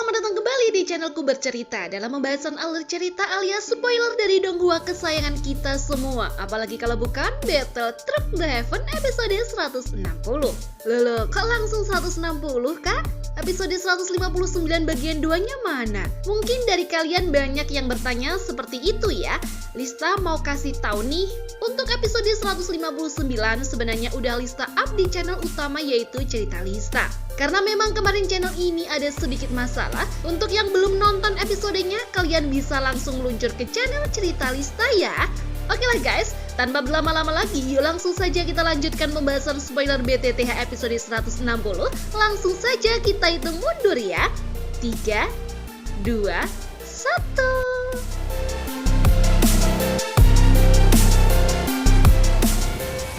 selamat datang kembali di channelku bercerita dalam pembahasan alur cerita alias spoiler dari Donghua kesayangan kita semua. Apalagi kalau bukan Battle Truck the Heaven episode 160. Loh, kok langsung 160 kak? Episode 159 bagian 2-nya mana? Mungkin dari kalian banyak yang bertanya seperti itu ya. Lista mau kasih tahu nih, untuk episode 159 sebenarnya udah Lista up di channel utama yaitu Cerita Lista. Karena memang kemarin channel ini ada sedikit masalah, untuk yang belum nonton episodenya kalian bisa langsung meluncur ke channel Cerita Lista ya. Oke lah guys, tanpa berlama-lama lagi, yuk langsung saja kita lanjutkan pembahasan spoiler BTTH episode 160. Langsung saja kita hitung mundur ya. 3, 2, 1.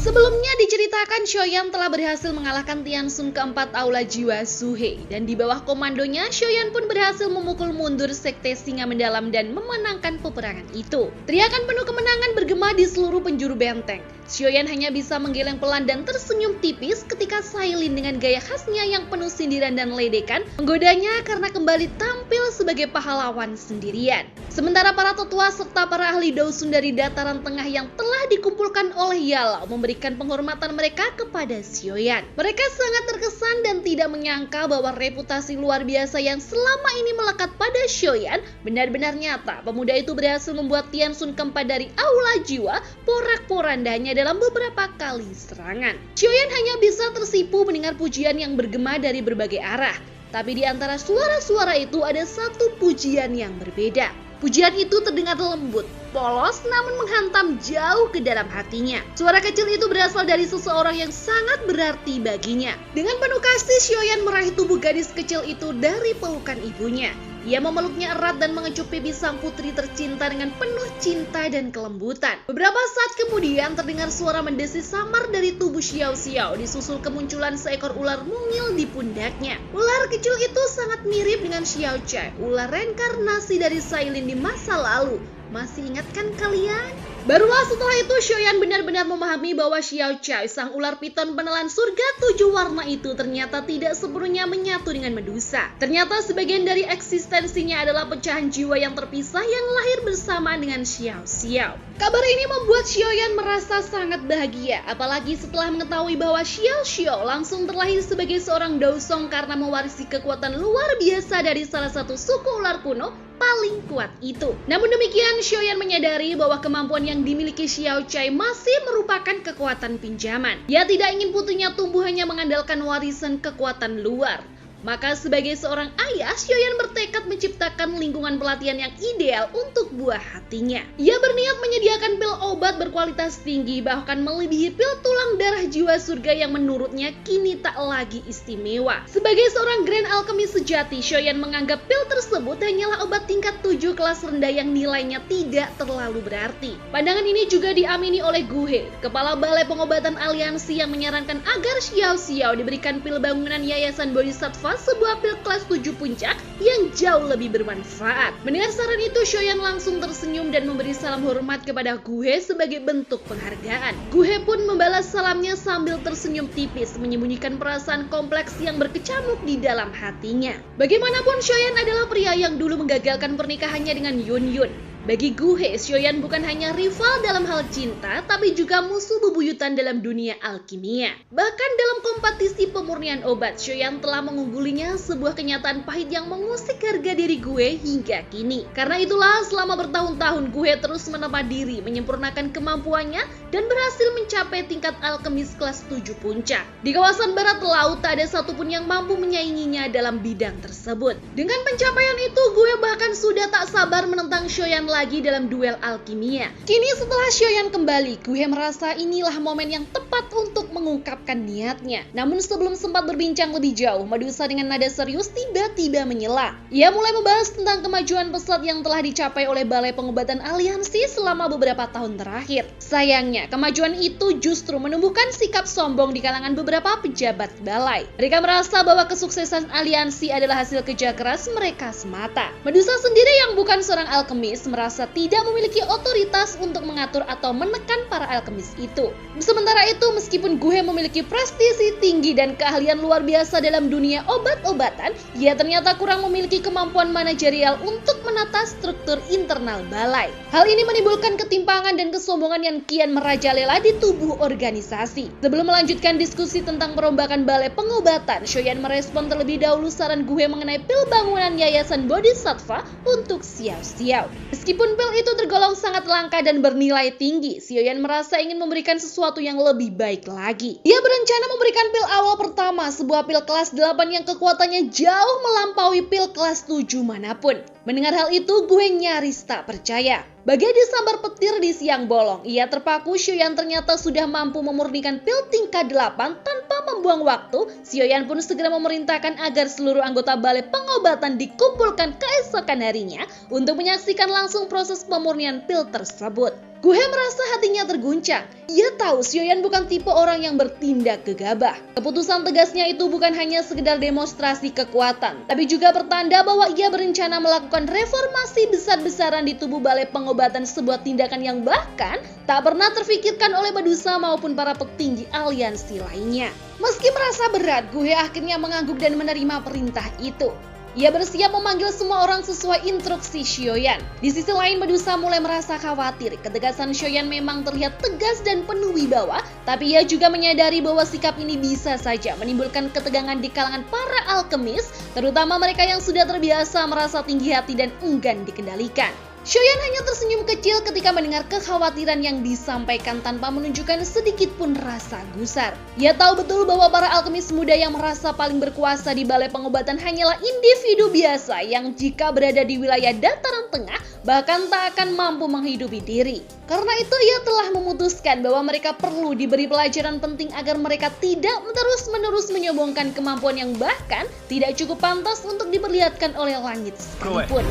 Sebelumnya diceritakan Shoyan telah berhasil mengalahkan Tiansun keempat Aula Jiwa Suhei, dan di bawah komandonya Shoyan pun berhasil memukul mundur sekte Singa Mendalam dan memenangkan peperangan itu. Teriakan penuh kemenangan bergema di seluruh penjuru benteng. Shoyan hanya bisa menggeleng pelan dan tersenyum tipis ketika Sailin dengan gaya khasnya yang penuh sindiran dan ledekan menggodanya karena kembali tampil sebagai pahlawan sendirian. Sementara para tetua serta para ahli Dousun dari dataran tengah yang telah dikumpulkan oleh Yalao memberikan penghormatan mereka kepada Shoyan. Mereka sangat terkesan dan tidak menyangka bahwa reputasi luar biasa yang selama ini melekat pada Shoyan benar-benar nyata. Pemuda itu berhasil membuat Tiansun keempat dari Aula Jiwa porak-porandanya dalam beberapa kali serangan. Shoyan hanya bisa tersipu mendengar pujian yang bergema dari berbagai arah. Tapi di antara suara-suara itu ada satu pujian yang berbeda. Pujian itu terdengar lembut, polos namun menghantam jauh ke dalam hatinya. Suara kecil itu berasal dari seseorang yang sangat berarti baginya. Dengan penuh kasih, Shoyan meraih tubuh gadis kecil itu dari pelukan ibunya. Ia memeluknya erat dan mengecup pipi sang putri tercinta dengan penuh cinta dan kelembutan. Beberapa saat kemudian terdengar suara mendesis samar dari tubuh Xiao Xiao, disusul kemunculan seekor ular mungil di pundaknya. Ular kecil itu sangat mirip dengan Xiao Chai, ular reinkarnasi dari Sailin di masa lalu. Masih ingat kan kalian? Barulah setelah itu Shoyan benar-benar memahami bahwa Xiao Chai, sang ular piton penelan surga 7 warna itu ternyata tidak sepenuhnya menyatu dengan Medusa. Ternyata sebagian dari eksistensinya adalah pecahan jiwa yang terpisah yang lahir bersama dengan Xiao Xiao. Kabar ini membuat Shoyan merasa sangat bahagia, apalagi setelah mengetahui bahwa Xiao Xiao langsung terlahir sebagai seorang Dousong karena mewarisi kekuatan luar biasa dari salah satu suku ular kuno paling kuat itu. Namun demikian, Shoyan menyadari bahwa kemampuan yang dimiliki Xiao Chai masih merupakan kekuatan pinjaman. Ia tidak ingin putrinya tumbuh hanya mengandalkan warisan kekuatan luar. Maka sebagai seorang ayah, Shoyan bertekad menciptakan lingkungan pelatihan yang ideal untuk buah hatinya. Ia berniat menyediakan pil obat berkualitas tinggi, bahkan melebihi pil tulang darah jiwa surga yang menurutnya kini tak lagi istimewa. Sebagai seorang Grand Alchemist sejati, Shoyan menganggap pil tersebut hanyalah obat tingkat 7 kelas rendah yang nilainya tidak terlalu berarti. Pandangan ini juga diamini oleh Guhe, kepala balai pengobatan aliansi, yang menyarankan agar Xiao Xiao diberikan pil bangunan Yayasan Bodhisattva, sebuah pil kelas 7 puncak yang jauh lebih bermanfaat. Mendengar saran itu, Shoyan langsung tersenyum dan memberi salam hormat kepada Guhe sebagai bentuk penghargaan. Guhe pun membalas salamnya sambil tersenyum tipis, menyembunyikan perasaan kompleks yang berkecamuk di dalam hatinya. Bagaimanapun, Shoyan adalah pria yang dulu menggagalkan pernikahannya dengan Yun Yun. Bagi Guhe, Shoyan bukan hanya rival dalam hal cinta, tapi juga musuh bebuyutan dalam dunia alkimia. Bahkan dalam kompetisi pemurnian obat, Shoyan telah mengunggulinya, sebuah kenyataan pahit yang mengusik harga diri Guhe hingga kini. Karena itulah selama bertahun-tahun Guhe terus menempa diri, menyempurnakan kemampuannya, dan berhasil mencapai tingkat alkemis kelas 7 puncak. Di kawasan barat laut, tak ada satupun yang mampu menyainginya dalam bidang tersebut. Dengan pencapaian itu, Guhe bahkan sudah tak sabar menentang Shoyan lagi dalam duel alkimia. Kini setelah Shoyan kembali, Guhe merasa inilah momen yang tepat untuk mengungkapkan niatnya. Namun sebelum sempat berbincang lebih jauh, Medusa dengan nada serius tiba-tiba menyela. Ia mulai membahas tentang kemajuan pesat yang telah dicapai oleh Balai Pengobatan Aliansi selama beberapa tahun terakhir. Sayangnya, kemajuan itu justru menumbuhkan sikap sombong di kalangan beberapa pejabat balai. Mereka merasa bahwa kesuksesan aliansi adalah hasil kerja keras mereka semata. Medusa sendiri yang bukan seorang alkemis merasa tidak memiliki otoritas untuk mengatur atau menekan para alkemis itu. Sementara itu, meskipun Guhe memiliki prestisi tinggi dan keahlian luar biasa dalam dunia obat-obatan, ia ternyata kurang memiliki kemampuan manajerial untuk menata struktur internal balai. Hal ini menimbulkan ketimpangan dan kesombongan yang kian merajalela di tubuh organisasi. Sebelum melanjutkan diskusi tentang perombakan balai pengobatan, Shoyan merespon terlebih dahulu saran Guhe mengenai pil bangunan Yayasan Bodhisattva untuk Xiao Xiao. Meskipun pil itu tergolong sangat langka dan bernilai tinggi, Shoyan merasa ingin memberikan sesuatu yang lebih baik lagi. Ia berencana memberikan pil awal pertama, sebuah pil kelas 8 yang kekuatannya jauh melampaui pil kelas 7 manapun. Mendengar hal itu, Guhe nyaris tak percaya. Bagai disambar petir di siang bolong, ia terpaku Shoyan ternyata sudah mampu memurnikan pil tingkat 8 tanpa membuang waktu. Shoyan pun segera memerintahkan agar seluruh anggota balai pengobatan dikumpulkan keesokan harinya untuk menyaksikan langsung proses pemurnian pil tersebut. Guhe merasa hatinya terguncang. Ia tahu Shoyan bukan tipe orang yang bertindak gegabah. Keputusan tegasnya itu bukan hanya sekedar demonstrasi kekuatan, tapi juga pertanda bahwa ia berencana melakukan reformasi besar-besaran di tubuh balai pengobatan, sebuah tindakan yang bahkan tak pernah terfikirkan oleh Medusa maupun para petinggi aliansi lainnya. Meski merasa berat, Guhe akhirnya mengangguk dan menerima perintah itu. Ia bersiap memanggil semua orang sesuai instruksi Shoyan. Di sisi lain, Medusa mulai merasa khawatir. Ketegasan Shoyan memang terlihat tegas dan penuh wibawa, tapi ia juga menyadari bahwa sikap ini bisa saja menimbulkan ketegangan di kalangan para alkemis, terutama mereka yang sudah terbiasa merasa tinggi hati dan enggan dikendalikan. Shoyan hanya tersenyum kecil ketika mendengar kekhawatiran yang disampaikan tanpa menunjukkan sedikit pun rasa gusar. Ia tahu betul bahwa para alkemis muda yang merasa paling berkuasa di balai pengobatan hanyalah individu biasa yang jika berada di wilayah dataran tengah bahkan tak akan mampu menghidupi diri. Karena itu ia telah memutuskan bahwa mereka perlu diberi pelajaran penting agar mereka tidak terus-menerus menyombongkan kemampuan yang bahkan tidak cukup pantas untuk diperlihatkan oleh langit sekalipun.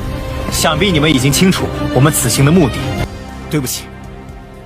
想必你们已经清楚我们此行的目的。对不起，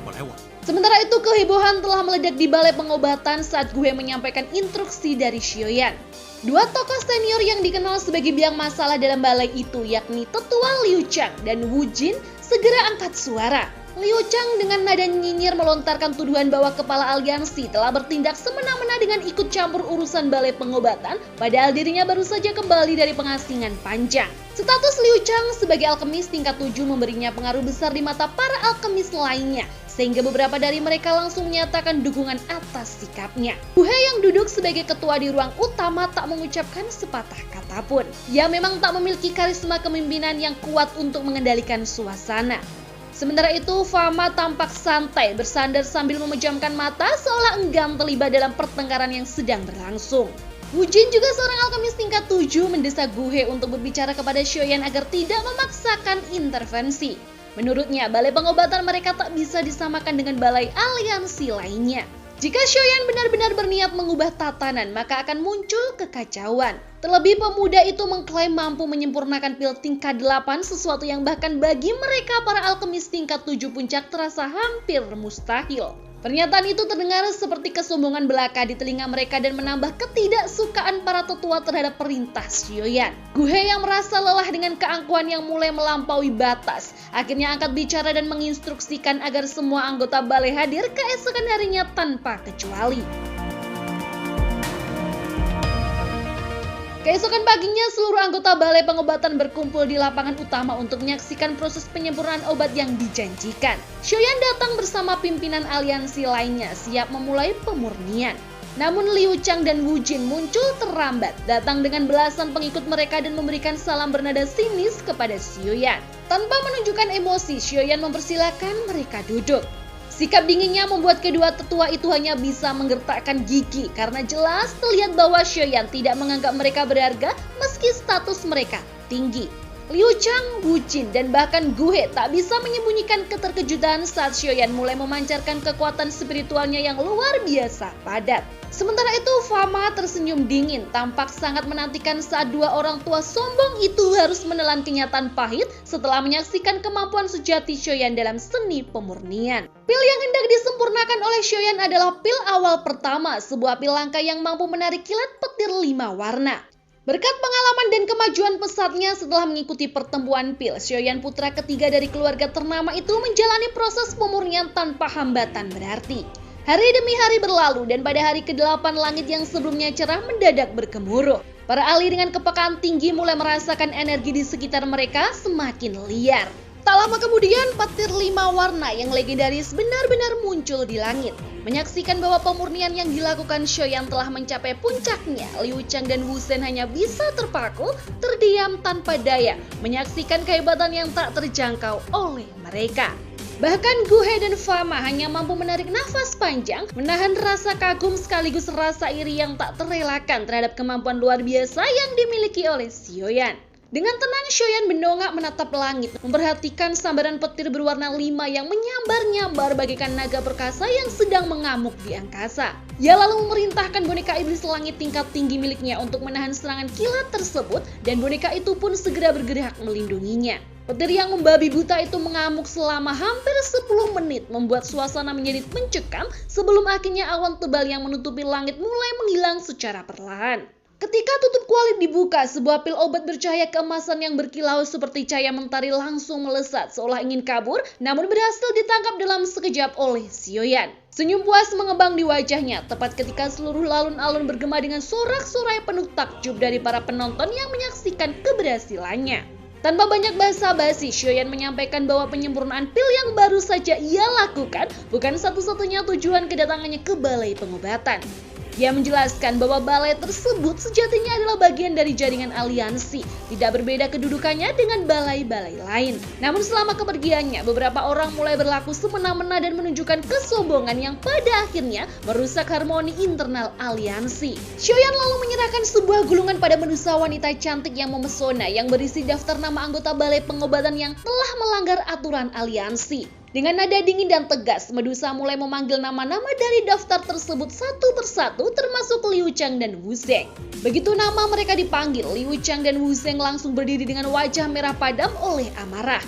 我来晚。 Sementara itu, kehebohan telah meledak di balai pengobatan saat Guhe menyampaikan instruksi dari Shoyan. Dua tokoh senior yang dikenal sebagai biang masalah dalam balai itu, yakni Tetua Liu Chang dan Wu Jin, segera angkat suara. Liu Chang dengan nada nyinyir melontarkan tuduhan bahwa kepala aliansi telah bertindak semena-mena dengan ikut campur urusan balai pengobatan, padahal dirinya baru saja kembali dari pengasingan panjang. Status Liu Chang sebagai alkemis tingkat 7 memberinya pengaruh besar di mata para alkemis lainnya, sehingga beberapa dari mereka langsung menyatakan dukungan atas sikapnya. Guhe yang duduk sebagai ketua di ruang utama tak mengucapkan sepatah kata pun. Ia memang tak memiliki karisma kepemimpinan yang kuat untuk mengendalikan suasana. Sementara itu, Fama tampak santai bersandar sambil memejamkan mata seolah enggan terlibat dalam pertengkaran yang sedang berlangsung. Wu Jin juga seorang alkemis tingkat 7 mendesak Guhe untuk berbicara kepada Shoyan agar tidak memaksakan intervensi. Menurutnya, balai pengobatan mereka tak bisa disamakan dengan balai aliansi lainnya. Jika Shoyan benar-benar berniat mengubah tatanan, maka akan muncul kekacauan. Terlebih pemuda itu mengklaim mampu menyempurnakan pil tingkat 8, sesuatu yang bahkan bagi mereka para alkemis tingkat 7 puncak terasa hampir mustahil. Pernyataan itu terdengar seperti kesombongan belaka di telinga mereka dan menambah ketidaksukaan para tetua terhadap perintah Shoyan. Guhe yang merasa lelah dengan keangkuhan yang mulai melampaui batas, akhirnya angkat bicara dan menginstruksikan agar semua anggota balai hadir keesokan harinya tanpa kecuali. Keesokan paginya, seluruh anggota balai pengobatan berkumpul di lapangan utama untuk menyaksikan proses penyempurnaan obat yang dijanjikan. Shoyan datang bersama pimpinan aliansi lainnya siap memulai pemurnian. Namun Liu Chang dan Wu Jin muncul terlambat, datang dengan belasan pengikut mereka dan memberikan salam bernada sinis kepada Shoyan. Tanpa menunjukkan emosi, Shoyan mempersilahkan mereka duduk. Sikap dinginnya membuat kedua tetua itu hanya bisa menggertakkan gigi karena jelas terlihat bahwa Shoyan tidak menganggap mereka berharga meski status mereka tinggi. Liu Chang, Wu Jin, dan bahkan Guhe tak bisa menyembunyikan keterkejutan saat Shoyan mulai memancarkan kekuatan spiritualnya yang luar biasa padat. Sementara itu, Fama tersenyum dingin, tampak sangat menantikan saat dua orang tua sombong itu harus menelan kenyataan pahit setelah menyaksikan kemampuan sejati Shoyan dalam seni pemurnian. Pil yang hendak disempurnakan oleh Shoyan adalah pil awal pertama, sebuah pil langka yang mampu menarik kilat petir 5 warna. Berkat pengalaman dan kemajuan pesatnya setelah mengikuti pertempuran PIL, Xiaoyan putra ketiga dari keluarga ternama itu menjalani proses pemurnian tanpa hambatan berarti. Hari demi hari berlalu dan pada hari ke-8 langit yang sebelumnya cerah mendadak bergemuruh. Para ahli dengan kepekaan tinggi mulai merasakan energi di sekitar mereka semakin liar. Tak lama kemudian, petir 5 warna yang legendaris benar-benar muncul di langit. Menyaksikan bahwa pemurnian yang dilakukan Xiaoyan telah mencapai puncaknya, Liu Chang dan Wu Zhen hanya bisa terpaku, terdiam tanpa daya, menyaksikan kehebatan yang tak terjangkau oleh mereka. Bahkan Gu He dan Fama hanya mampu menarik nafas panjang, menahan rasa kagum sekaligus rasa iri yang tak terelakkan terhadap kemampuan luar biasa yang dimiliki oleh Xiaoyan. Dengan tenang Xiaoyan mendongak menatap langit, memperhatikan sambaran petir berwarna 5 yang menyambar-nyambar bagaikan naga perkasa yang sedang mengamuk di angkasa. Ia lalu memerintahkan boneka iblis langit tingkat tinggi miliknya untuk menahan serangan kilat tersebut dan boneka itu pun segera bergerak melindunginya. Petir yang membabi buta itu mengamuk selama hampir 10 menit membuat suasana menjadi mencekam sebelum akhirnya awan tebal yang menutupi langit mulai menghilang secara perlahan. Ketika tutup kualit dibuka, sebuah pil obat bercahaya keemasan yang berkilau seperti cahaya mentari langsung melesat seolah ingin kabur, namun berhasil ditangkap dalam sekejap oleh Xiaoyan. Senyum puas mengembang di wajahnya, tepat ketika seluruh alun-alun bergema dengan sorak-sorai penuh takjub dari para penonton yang menyaksikan keberhasilannya. Tanpa banyak basa-basi, Xiaoyan menyampaikan bahwa penyempurnaan pil yang baru saja ia lakukan bukan satu-satunya tujuan kedatangannya ke balai pengobatan. Ia menjelaskan bahwa balai tersebut sejatinya adalah bagian dari jaringan aliansi, tidak berbeda kedudukannya dengan balai-balai lain. Namun selama kepergiannya, beberapa orang mulai berlaku semena-mena dan menunjukkan kesombongan yang pada akhirnya merusak harmoni internal aliansi. Xiaoyan lalu menyerahkan sebuah gulungan pada medusa wanita cantik yang memesona yang berisi daftar nama anggota balai pengobatan yang telah melanggar aturan aliansi. Dengan nada dingin dan tegas, Medusa mulai memanggil nama-nama dari daftar tersebut satu persatu termasuk Liu Chang dan Wu Zhen. Begitu nama mereka dipanggil, Liu Chang dan Wu Zhen langsung berdiri dengan wajah merah padam oleh amarah.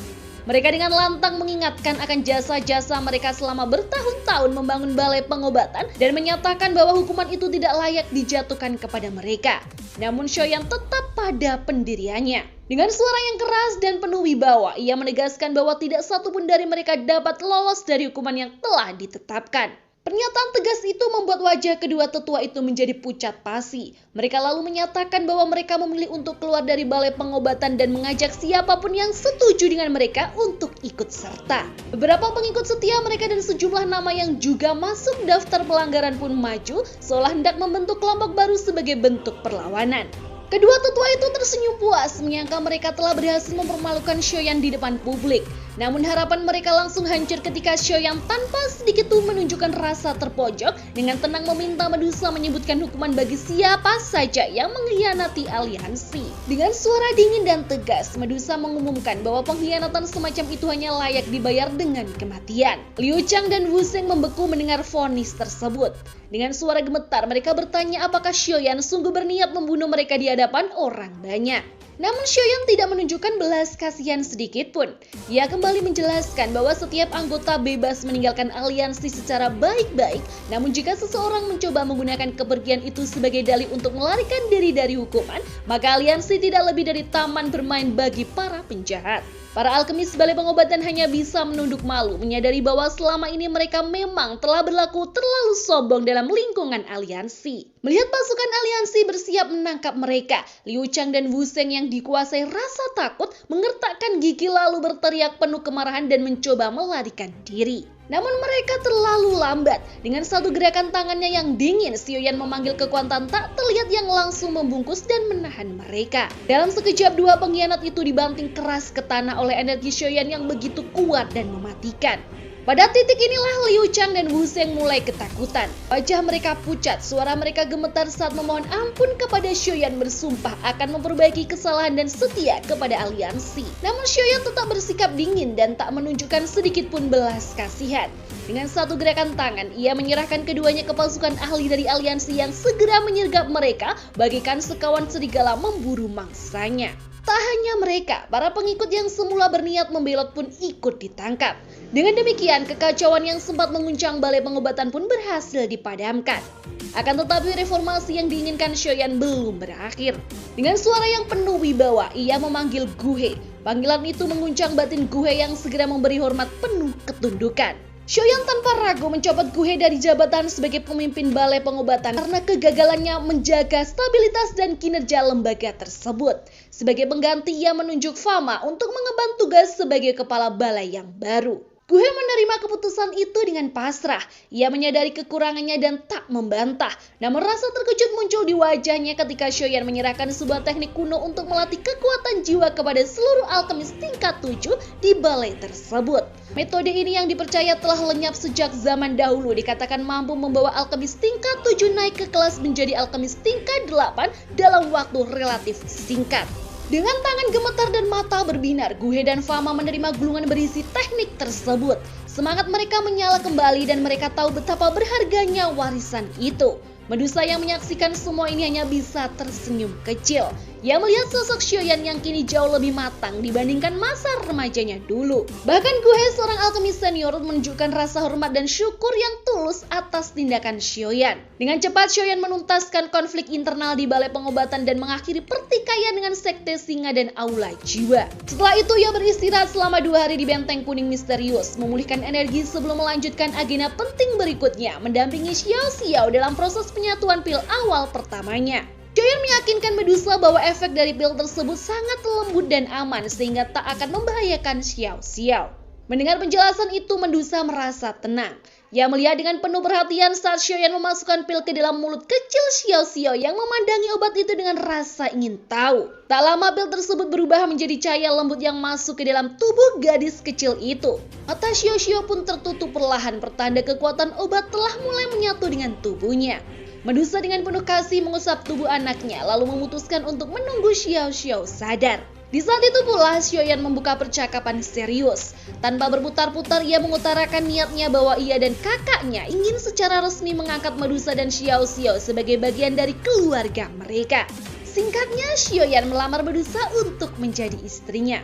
Mereka dengan lantang mengingatkan akan jasa-jasa mereka selama bertahun-tahun membangun balai pengobatan dan menyatakan bahwa hukuman itu tidak layak dijatuhkan kepada mereka. Namun Xiaoyan tetap pada pendiriannya. Dengan suara yang keras dan penuh wibawa, ia menegaskan bahwa tidak satu pun dari mereka dapat lolos dari hukuman yang telah ditetapkan. Pernyataan tegas itu membuat wajah kedua tetua itu menjadi pucat pasi. Mereka lalu menyatakan bahwa mereka memilih untuk keluar dari balai pengobatan dan mengajak siapapun yang setuju dengan mereka untuk ikut serta. Beberapa pengikut setia mereka dan sejumlah nama yang juga masuk daftar pelanggaran pun maju, seolah hendak membentuk kelompok baru sebagai bentuk perlawanan. Kedua tetua itu tersenyum puas menyangka mereka telah berhasil mempermalukan Xiaoyan di depan publik. Namun harapan mereka langsung hancur ketika Xiaoyan tanpa sedikit pun menunjukkan rasa terpojok dengan tenang meminta Medusa menyebutkan hukuman bagi siapa saja yang mengkhianati aliansi. Dengan suara dingin dan tegas, Medusa mengumumkan bahwa pengkhianatan semacam itu hanya layak dibayar dengan kematian. Liu Chang dan Wu Zhen membeku mendengar vonis tersebut. Dengan suara gemetar, mereka bertanya apakah Xiaoyan sungguh berniat membunuh mereka di hadapan orang banyak. Namun Xiaoyan tidak menunjukkan belas kasihan sedikit pun. Ia kembali menjelaskan bahwa setiap anggota bebas meninggalkan aliansi secara baik-baik, namun jika seseorang mencoba menggunakan kepergian itu sebagai dalih untuk melarikan diri dari hukuman, maka aliansi tidak lebih dari taman bermain bagi para penjahat. Para alkemis balai pengobatan hanya bisa menunduk malu, menyadari bahwa selama ini mereka memang telah berlaku terlalu sombong dalam lingkungan aliansi. Melihat pasukan aliansi bersiap menangkap mereka, Liu Chang dan Wu Zhen yang dikuasai rasa takut mengertakkan gigi lalu berteriak penuh kemarahan dan mencoba melarikan diri. Namun mereka terlalu lambat. Dengan satu gerakan tangannya yang dingin, Xiaoyan memanggil kekuatan tak terlihat yang langsung membungkus dan menahan mereka. Dalam sekejap dua pengkhianat itu dibanting keras ke tanah oleh energi Xiaoyan yang begitu kuat dan mematikan. Pada titik inilah Liu Chang dan Wu Zhen mulai ketakutan. Wajah mereka pucat, suara mereka gemetar saat memohon ampun kepada Xiaoyan bersumpah akan memperbaiki kesalahan dan setia kepada aliansi. Namun Xiaoyan tetap bersikap dingin dan tak menunjukkan sedikit pun belas kasihan. Dengan satu gerakan tangan, ia menyerahkan keduanya ke pasukan ahli dari aliansi yang segera menyergap mereka bagaikan sekawan serigala memburu mangsanya. Tak hanya mereka, para pengikut yang semula berniat membelot pun ikut ditangkap. Dengan demikian, kekacauan yang sempat menguncang balai pengobatan pun berhasil dipadamkan. Akan tetapi reformasi yang diinginkan Shoyan belum berakhir. Dengan suara yang penuh wibawa, ia memanggil Guhe. Panggilan itu mengguncang batin Guhe yang segera memberi hormat penuh ketundukan. Shoyan tanpa ragu mencopot Guhe dari jabatan sebagai pemimpin balai pengobatan karena kegagalannya menjaga stabilitas dan kinerja lembaga tersebut. Sebagai pengganti, ia menunjuk Fama untuk mengemban tugas sebagai kepala balai yang baru. Guhe menerima keputusan itu dengan pasrah. Ia menyadari kekurangannya dan tak membantah. Namun rasa terkejut muncul di wajahnya ketika Shoyan menyerahkan sebuah teknik kuno untuk melatih kekuatan jiwa kepada seluruh alkemis tingkat 7 di balai tersebut. Metode ini yang dipercaya telah lenyap sejak zaman dahulu dikatakan mampu membawa alkemis tingkat 7 naik ke kelas menjadi alkemis tingkat 8 dalam waktu relatif singkat. Dengan tangan gemetar dan mata berbinar, Guhe dan Fama menerima gulungan berisi teknik tersebut. Semangat mereka menyala kembali dan mereka tahu betapa berharganya warisan itu. Medusa yang menyaksikan semua ini hanya bisa tersenyum kecil. Ia melihat sosok Shoyan yang kini jauh lebih matang dibandingkan masa remajanya dulu. Bahkan Guhe, seorang alkemis senior, menunjukkan rasa hormat dan syukur yang tulus atas tindakan Shoyan. Dengan cepat Shoyan menuntaskan konflik internal di balai pengobatan dan mengakhiri pertikaian dengan sekte singa dan aula jiwa. Setelah itu ia beristirahat selama 2 hari di benteng kuning misterius, memulihkan energi sebelum melanjutkan agenda penting berikutnya, mendampingi Xiao Xiao dalam proses penyatuan pil awal pertamanya. Shoyan meyakinkan Medusa bahwa efek dari pil tersebut sangat lembut dan aman sehingga tak akan membahayakan Xiao Xiao. Mendengar penjelasan itu, Medusa merasa tenang. Ia melihat dengan penuh perhatian saat Shoyan memasukkan pil ke dalam mulut kecil Xiao Xiao yang memandangi obat itu dengan rasa ingin tahu. Tak lama pil tersebut berubah menjadi cahaya lembut yang masuk ke dalam tubuh gadis kecil itu. Mata Xiao Xiao pun tertutup perlahan, pertanda kekuatan obat telah mulai menyatu dengan tubuhnya. Medusa dengan penuh kasih mengusap tubuh anaknya lalu memutuskan untuk menunggu Xiao Xiao sadar. Di saat itu pula Shoyan membuka percakapan serius. Tanpa berputar-putar ia mengutarakan niatnya bahwa ia dan kakaknya ingin secara resmi mengangkat Medusa dan Xiao Xiao sebagai bagian dari keluarga mereka. Singkatnya, Shoyan melamar Medusa untuk menjadi istrinya.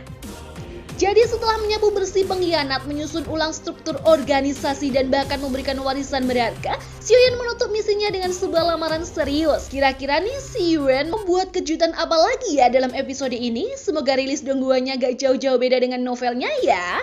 Jadi setelah menyapu bersih pengkhianat, menyusun ulang struktur organisasi dan bahkan memberikan warisan berharga, Shoyan menutup misinya dengan sebuah lamaran serius. Kira-kira nih si Yuan membuat kejutan apa lagi ya dalam episode ini? Semoga rilis dongguannya gak jauh-jauh beda dengan novelnya ya.